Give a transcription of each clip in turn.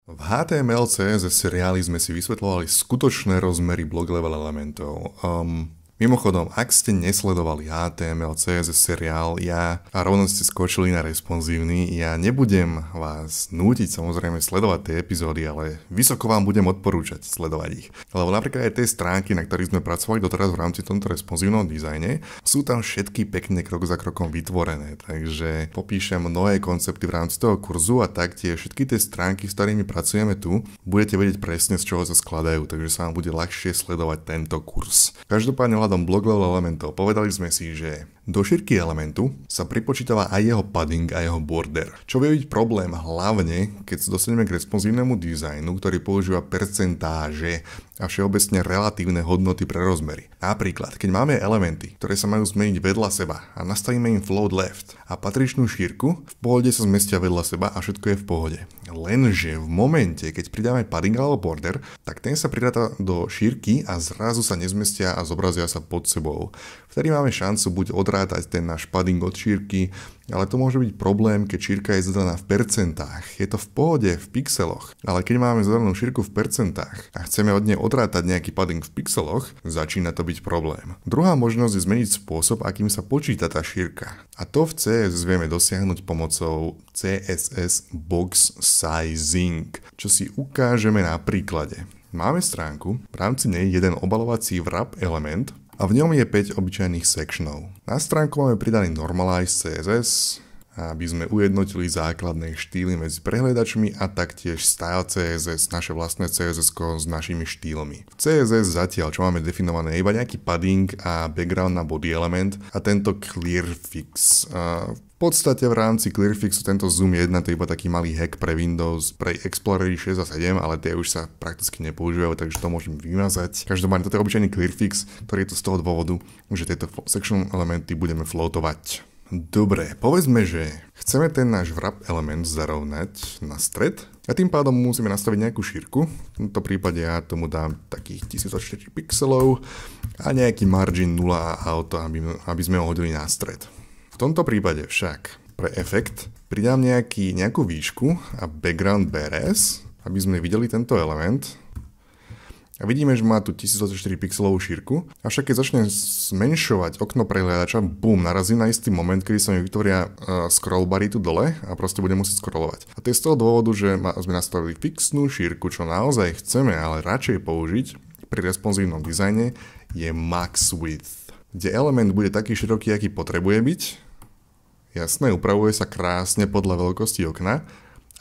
V HTML, CSS seriáli sme si vysvetľovali skutočné rozmery block level elementov. Mimochodom, ak ste nesledovali HTML, CSS seriál a rovno ste skočili na responsívny, ja nebudem vás nútiť samozrejme sledovať tie epizódy, ale vysoko vám budem odporúčať sledovať ich. Lebo napríklad aj tie stránky, na ktorých sme pracovali doteraz v rámci tomto responsívnom dizajne, sú tam všetky pekne krok za krokom vytvorené, takže popíšem mnohé koncepty v rámci toho kurzu a taktiež všetky tie stránky, s ktorými pracujeme tu, budete vedieť presne, z čoho sa skladajú, takže sa vám bude ľahšie sledovať tento kurz. Každopádne block level elementov. Povedali sme si, že do šírky elementu sa pripočítava aj jeho padding a jeho border. Čo vie byť problém hlavne, keď sa dostaneme k responsívnemu dizajnu, ktorý používa percentáže a všeobecne relatívne hodnoty pre rozmery. Napríklad, keď máme elementy, ktoré sa majú zmeniť vedľa seba a nastavíme im float left a patričnú šírku, v pohode sa zmestia vedľa seba a všetko je v pohode. Lenže v momente, keď pridáme padding alebo border, tak ten sa pridáta do šírky a zrazu sa nezmestia a zobrazia sa pod sebou. Vtedy máme šancu buď odrátať ten náš padding od šírky, ale to môže byť problém, keď šírka je zadaná v percentách. Je to v pohode v pixeloch, ale keď máme zadanú šírku v percentách a chceme od nej odrátať nejaký padding v pixeloch, začína to byť problém. Druhá možnosť je zmeniť spôsob, akým sa počíta tá šírka. A to v CSS vieme dosiahnuť pomocou CSS Box Sizing, čo si ukážeme na príklade. Máme stránku, v rámci nej jeden obalovací wrap element a v ňom je 5 obyčajných sectionov. Na stránku máme pridaný Normalize CSS, aby sme ujednotili základné štýly medzi prehliadačmi a taktiež Style CSS, naše vlastné CSS s našimi štýlmi. V CSS zatiaľ, čo máme definované, iba nejaký padding a background na body element a tento clearfix. V podstate v rámci clearfixu tento zoom 1 to je iba taký malý hack pre Windows, pre Explorery 6 a 7, ale tie už sa prakticky nepoužívajú, takže to môžem vymazať. Každopádne toto je obyčajný clearfix, ktorý je to z toho dôvodu, že tieto section elementy budeme floatovať. Dobre, povedzme, že chceme ten náš wrap element zarovnať na stred a tým pádom musíme nastaviť nejakú šírku. V tomto prípade ja tomu dám takých 1024 pixelov a nejaký margin 0 a auto, aby sme ho hodili na stred. V tomto prípade však pre efekt pridám nejakú výšku a background BRS, aby sme videli tento element. A vidíme, že má tu 1024 pixelovú šírku, avšak keď začne zmenšovať okno prehliadača, bum, narazím na istý moment, kedy sa mi vytvoria scrollbary tu dole a proste budem musieť scrollovať. A to je z toho dôvodu, že sme nastavili fixnú šírku, čo naozaj chceme, ale radšej použiť pri responsívnom dizajne, je max width, kde element bude taký široký, aký potrebuje byť. Jasné, upravuje sa krásne podľa veľkosti okna,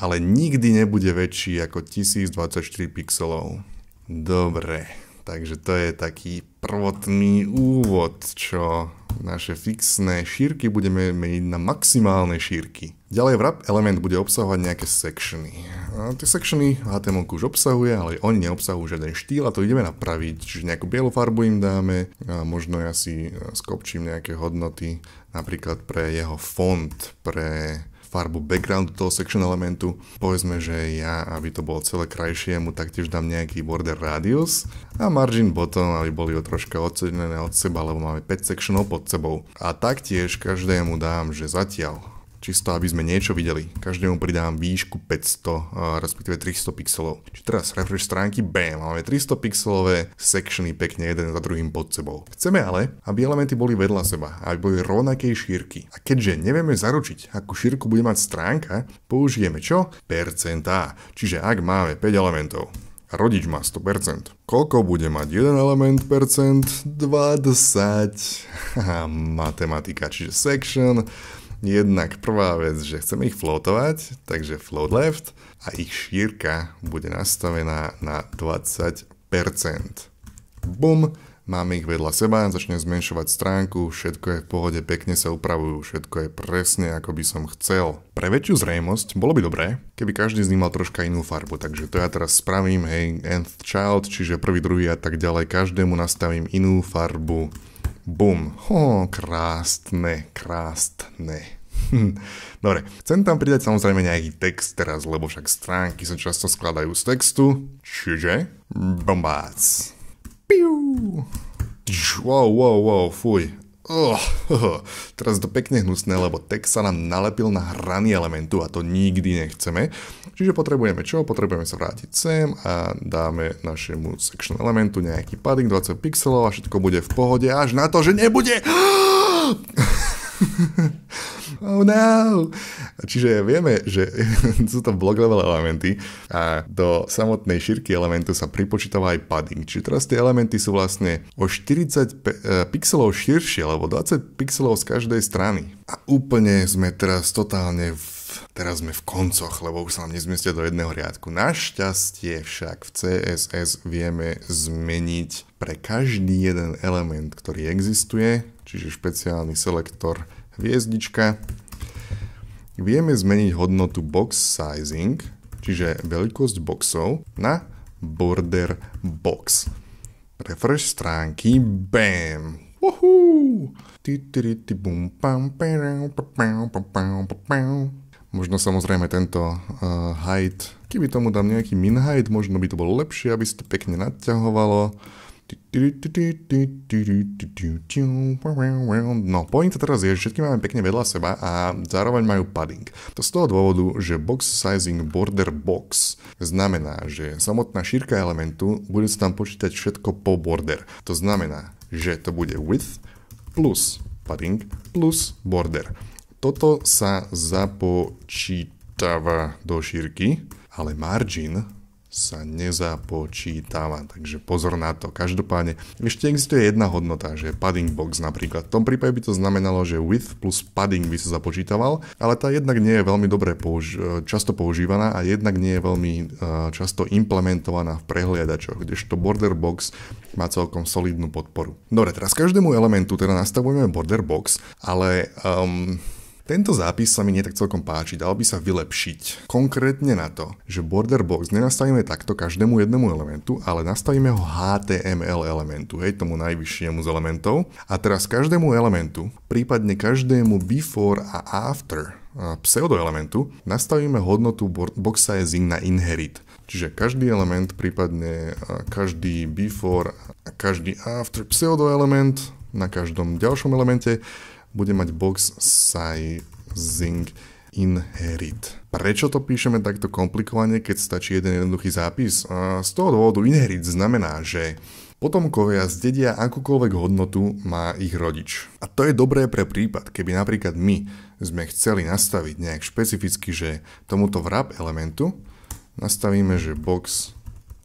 ale nikdy nebude väčší ako 1024 pixelov. Dobre, takže to je taký prvotný úvod, čo naše fixné šírky budeme meniť na maximálne šírky. Ďalej wrap element bude obsahovať nejaké sectiony. A tie sectiony HTML už obsahuje, ale oni neobsahujú žiaden štýl a to ideme napraviť, čiže nejakú bielu farbu im dáme a možno ja si skopčím nejaké hodnoty, napríklad pre jeho font, pre farbu backgroundu toho section elementu. Povedzme, že ja, aby to bolo celé krajšie, mu taktiež dám nejaký border radius a margin bottom, aby boli ho troška odsedené od seba, lebo máme 5 sectionov pod sebou. A taktiež každému dám, že zatiaľ, čisto aby sme niečo videli, každému pridám výšku 500, respektíve 300 pixelov. Čiže teraz refresh stránky, bam, máme 300 pixelové sectiony pekne jeden za druhým pod sebou. Chceme ale, aby elementy boli vedľa seba, aby boli rovnakej šírky. A keďže nevieme zaručiť, akú šírku bude mať stránka, použijeme čo? Percentá. Čiže ak máme 5 elementov, a rodič má 100%. Koľko bude mať jeden element percent? 20. Matematika, čiže section. Jednak prvá vec, že chceme ich floatovať, takže float left a ich šírka bude nastavená na 20%. Bum, máme ich vedľa seba, začnem zmenšovať stránku, všetko je v pohode, pekne sa upravujú, všetko je presne ako by som chcel. Pre väčšiu zrejmosť bolo by dobré, keby každý z nich mal troška inú farbu, takže to ja teraz spravím, hej, nth child, čiže prvý, druhý a tak ďalej, každému nastavím inú farbu. Bum. Krásne. Dobre, chcem tam pridať samozrejme nejaký text teraz, lebo však stránky sa často skladajú z textu, čiže bombác. Piu. Wow, fuj. Teraz to pekne hnusné, lebo text sa nám nalepil na hrany elementu a to nikdy nechceme. Čiže potrebujeme čo? Potrebujeme sa vrátiť sem a dáme našemu section elementu nejaký padding 20 pixelov a všetko bude v pohode až na to, že nebude. Oh no! Čiže vieme, že sú to block level elementy a do samotnej šírky elementu sa pripočítava aj padding. Čiže teraz tie elementy sú vlastne o 40 pixelov širšie, alebo 20 pixelov z každej strany. A úplne sme teraz totálne teraz sme v koncoch, lebo už sa nám nezmiestia do jedného riadku. Našťastie však v CSS vieme zmeniť pre každý jeden element, ktorý existuje, čiže špeciálny selektor hviezdička. Vieme zmeniť hodnotu box sizing, čiže veľkosť boxov, na border box. Refresh stránky, bam! Woohoo! Možno samozrejme tento height, keby tomu dám nejaký min height, možno by to bolo lepšie, aby sa to pekne naťahovalo. No, pointa teraz je, že všetky máme pekne vedľa seba a zároveň majú padding. To z toho dôvodu, že box sizing border box znamená, že samotná šírka elementu bude sa tam počítať všetko po border. To znamená, že to bude width plus padding plus border. Toto sa započítava do šírky, ale margin sa nezapočítava, takže pozor na to. Každopádne ešte existuje jedna hodnota, že padding box napríklad. V tom prípade by to znamenalo, že width plus padding by sa započítaval, ale tá jednak nie je veľmi dobre často používaná a jednak nie je veľmi často implementovaná v prehliadačoch, kdežto border box má celkom solidnú podporu. Dobre, teraz každému elementu teda nastavujeme border box, ale tento zápis sa mi nie tak celkom páči, dal by sa vylepšiť. Konkrétne na to, že border box nenastavíme takto každému jednému elementu, ale nastavíme ho HTML elementu, hej, tomu najvyššiemu z elementov. A teraz každému elementu, prípadne každému before a after pseudoelementu, nastavíme hodnotu box sizing na inherit. Čiže každý element, prípadne každý before a každý after pseudoelement na každom ďalšom elemente bude mať box sizing inherit. Prečo to píšeme takto komplikovane, keď stačí jeden jednoduchý zápis? Z toho dôvodu inherit znamená, že potomkovia zdedia akúkoľvek hodnotu má ich rodič. A to je dobré pre prípad, keby napríklad my sme chceli nastaviť nejak špecificky, že tomuto wrap elementu nastavíme, že box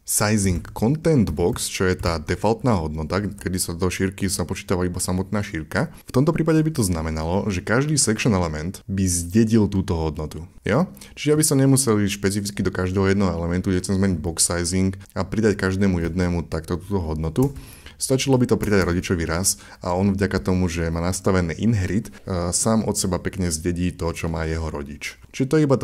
sizing content box, čo je tá defaultná hodnota, kedy sa do šírky sa počítava iba samotná šírka. V tomto prípade by to znamenalo, že každý section element by zdedil túto hodnotu. Jo? Čiže aby sa nemuseli špecificky do každého jedného elementu, kde chcem zmeniť box sizing a pridať každému jednému takto túto hodnotu. Stačilo by to pridať rodičovi raz a on vďaka tomu, že má nastavené inherit, sám od seba pekne zdedí to, čo má jeho rodič. Čiže to je iba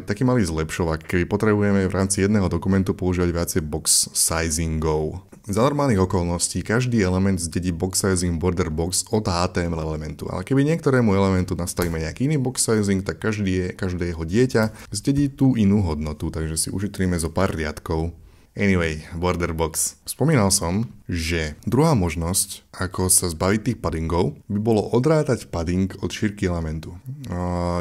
taký malý zlepšovák, keby potrebujeme v rámci jedného dokumentu používať viacej box sizingov. Za normálnych okolností každý element zdedí box sizing border box od HTML elementu, ale keby niektorému elementu nastavíme nejaký iný box sizing, tak každé jeho dieťa zdedí tú inú hodnotu, takže si ušetríme zo pár riadkov. Anyway, border box. Spomínal som, že druhá možnosť, ako sa zbaviť tých paddingov, by bolo odrátať padding od šírky elementu.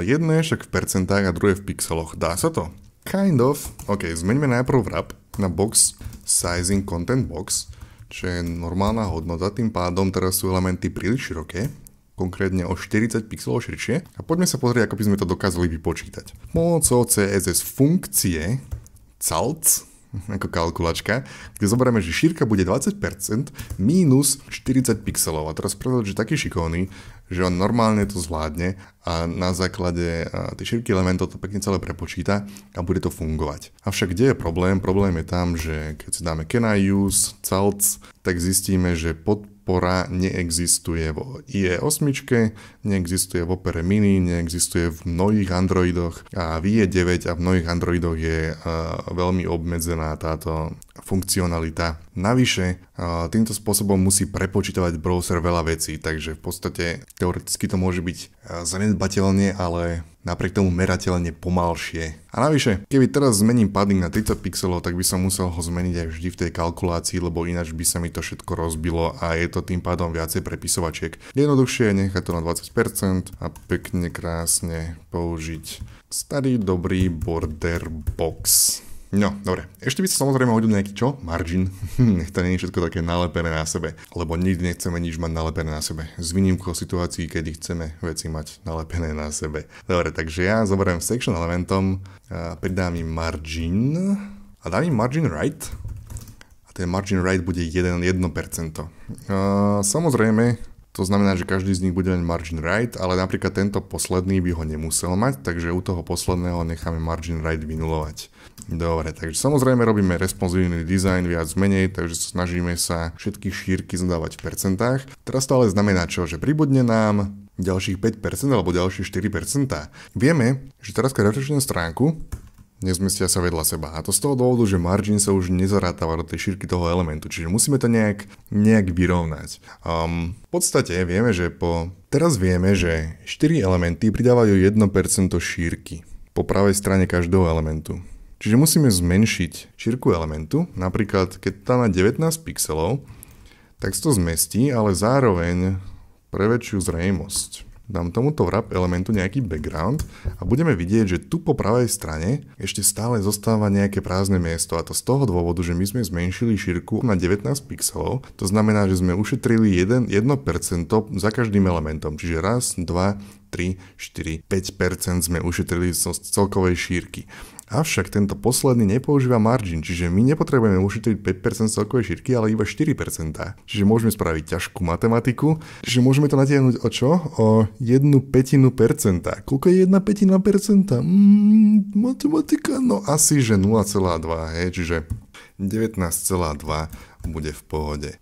Jedno je však v percentách a druhé v pixeloch. Dá sa to? Kind of. OK, zmeňme najprv wrap na box sizing content box, čo je normálna hodnota, tým pádom teraz sú elementy príliš široké, konkrétne o 40 pixelov širšie. A poďme sa pozrieť, ako by sme to dokázali vypočítať. Pomocou CSS funkcie calc, ako kalkulačka, kde zoberieme, že šírka bude 20% mínus 40 pixelov. A teraz predstav, že taký šikovný, že on normálne to zvládne a na základe tej šírky elementov to pekne celé prepočíta a bude to fungovať. Avšak kde je problém? Problém je tam, že keď si dáme can I use calc, tak zistíme, že podpora neexistuje vo IE8, neexistuje v Opere Mini, neexistuje v mnohých Androidoch a v IE9 a v mnohých Androidoch je veľmi obmedzená táto funkcionalita. Navyše, týmto spôsobom musí prepočítavať browser veľa vecí, takže v podstate teoreticky to môže byť zanedbateľne, ale napriek tomu merateľne pomalšie. A navyše, keby teraz zmením padding na 30 pixelov, tak by som musel ho zmeniť aj vždy v tej kalkulácii, lebo ináč by sa mi to všetko rozbilo a je to tým pádom viacej prepisovačiek. Jednoduchšie je nechať to na 20% a pekne krásne použiť starý dobrý border box. No, dobre. Ešte by sa samozrejme hodil nejaký margin. Nech to nie je všetko také nalepené na sebe, lebo nikdy nechceme nič mať nalepené na sebe. S výnimkou situácií, kedy chceme veci mať nalepené na sebe. Dobre, takže ja zoberiem section elementom, pridám im margin a dám im margin right. A ten margin right bude 1%. Samozrejme, to znamená, že každý z nich bude mať margin right, ale napríklad tento posledný by ho nemusel mať, takže u toho posledného necháme margin right vynulovať. Dobre, takže samozrejme robíme responsívny dizajn viac menej, takže snažíme sa všetky šírky zadávať v percentách. Teraz to ale znamená čo? Že pribudne nám ďalších 5% alebo ďalšie 4%. Vieme, že teraz keď refreshujeme stránku, nezmestia sa vedľa seba. A to z toho dôvodu, že margin sa už nezarátava do tej šírky toho elementu, čiže musíme to nejak vyrovnať. V podstate teraz vieme, že 4 elementy pridávajú 1% šírky po pravej strane každého elementu. Čiže musíme zmenšiť šírku elementu, napríklad keď tam má 19 pixelov, tak sa to zmestí, ale zároveň pre väčšiu zrejmosť. Dám tomuto wrap elementu nejaký background a budeme vidieť, že tu po pravej strane ešte stále zostáva nejaké prázdne miesto a to z toho dôvodu, že my sme zmenšili šírku na 19 pixelov, to znamená, že sme ušetrili 1% za každým elementom, čiže raz, 2, 3, 4, 5% sme ušetrili z celkovej šírky. Avšak tento posledný nepoužíva margin, čiže my nepotrebujeme ušetriť 5% celkovej šírky, ale iba 4%. Čiže môžeme spraviť ťažkú matematiku, čiže môžeme to natiahnuť o čo? O 1/5%. Koľko je 1/5%? Matematika? No asi, že 0,2, čiže 19,2 bude v pohode.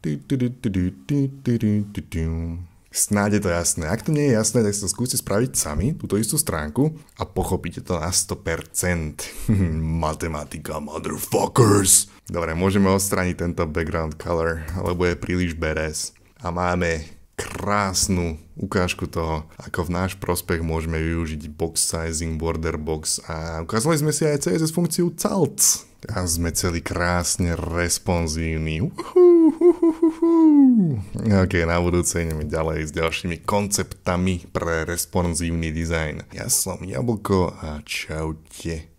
Snáď je to jasné. Ak to nie je jasné, tak sa skúste spraviť sami túto istú stránku a pochopíte to na 100%. Matematika, motherfuckers! Dobre, môžeme odstrániť tento background color, lebo je príliš badass. A máme krásnu ukážku toho, ako v náš prospech môžeme využiť box sizing, border box a ukázali sme si aj CSS funkciu CALC. A sme celý krásne responsívni. Ok, na budúce ideme ďalej s ďalšími konceptami pre responsívny dizajn. Ja som Jablko a čaute.